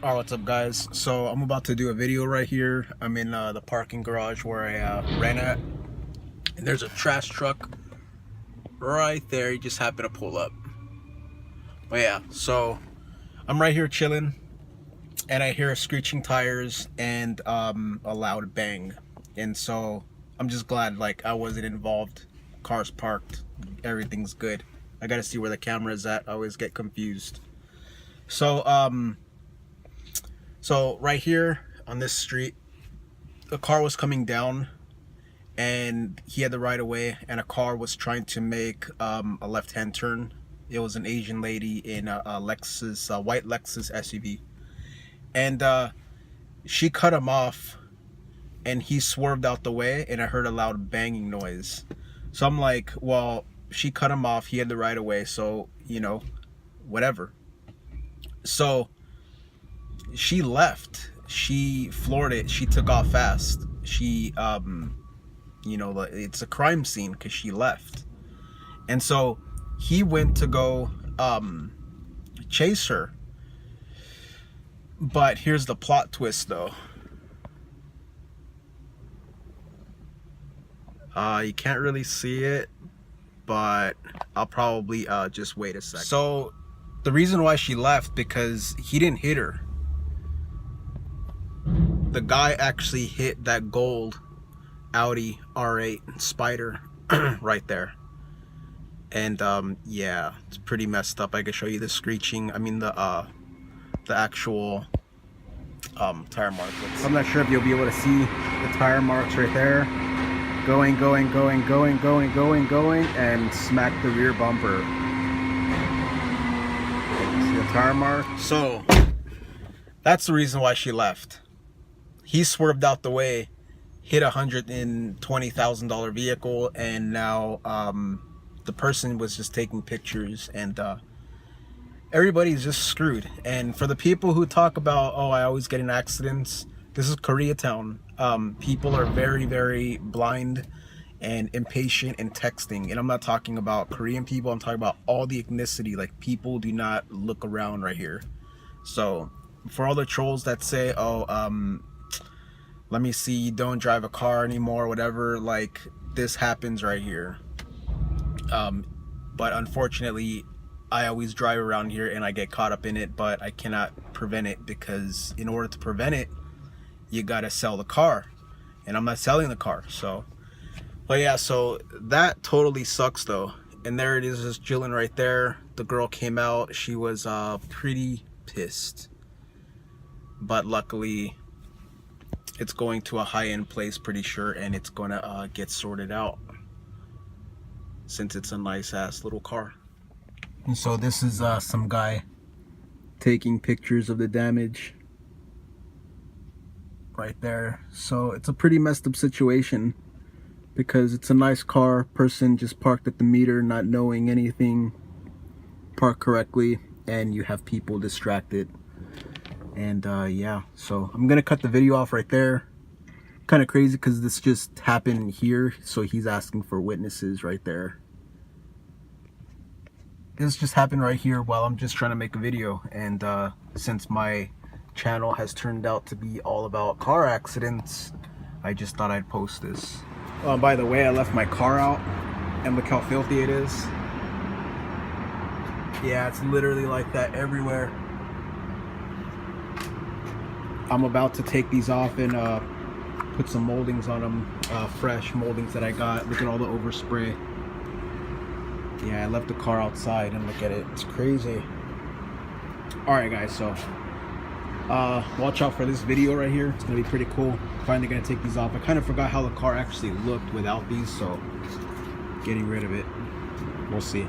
Alright, what's up guys? So I'm about to do a video right here. I'm in the parking garage where I ran at, and there's a trash truck right there. He just happened to pull up. But yeah, so I'm right here chilling, and I hear screeching tires and a loud bang. And so I'm just glad like I wasn't involved. Car's parked, everything's good. I gotta see where the camera is at. I always get confused. So right here on this street, a car was coming down and he had the right of way, and a car was trying to make a left-hand turn. It was an Asian lady in a Lexus, a white Lexus SUV. And she cut him off and he swerved out the way, and I heard a loud banging noise. So I'm like, well, she cut him off, he had the right of way, so, you know, whatever. So she left, she floored it, she took off fast. She you know, it's a crime scene because she left. And so he went to go chase her. But here's the plot twist though. You can't really see it, but I'll probably just wait a second. So the reason why she left, because he didn't hit her. The guy actually hit that gold Audi R8 Spider right there. And yeah, it's pretty messed up. I can show you the screeching, I mean the actual tire marks. I'm not sure if you'll be able to see the tire marks right there. Going, and smack the rear bumper. See the tire mark? So that's the reason why she left. He swerved out the way, hit a $120,000 vehicle, and now the person was just taking pictures, and everybody's just screwed. And for the people who talk about, oh, I always get in accidents, this is Koreatown. People are very, very blind and impatient in texting. And I'm not talking about Korean people, I'm talking about all the ethnicity. Like, people do not look around right here. So for all the trolls that say, oh, let me see, don't drive a car anymore, whatever, like, this happens right here. But unfortunately, I always drive around here and I get caught up in it, but I cannot prevent it, because in order to prevent it, you gotta sell the car, and I'm not selling the car. So, but yeah, so that totally sucks though. And there it is, just chilling right there. The girl came out, she was pretty pissed, but luckily it's going to a high-end place, pretty sure, and it's gonna get sorted out, since it's a nice ass little car. And so this is some guy taking pictures of the damage right there. So it's a pretty messed up situation, because it's a nice car, person just parked at the meter not knowing anything, parked correctly, and you have people distracted. And yeah, so I'm gonna cut the video off right there. Kind of crazy because this just happened here, so he's asking for witnesses right there. This just happened right here while I'm just trying to make a video, and since my channel has turned out to be all about car accidents, I just thought I'd post this. Oh, by the way, I left my car out, and look how filthy it is. Yeah, it's literally like that everywhere. I'm about to take these off and put some moldings on them, fresh moldings that I got. Look at all the overspray. Yeah, I left the car outside, and look at it, it's crazy. Alright guys, so watch out for this video right here. It's gonna be pretty cool. Finally gonna take these off. I kind of forgot how the car actually looked without these, so getting rid of it, we'll see.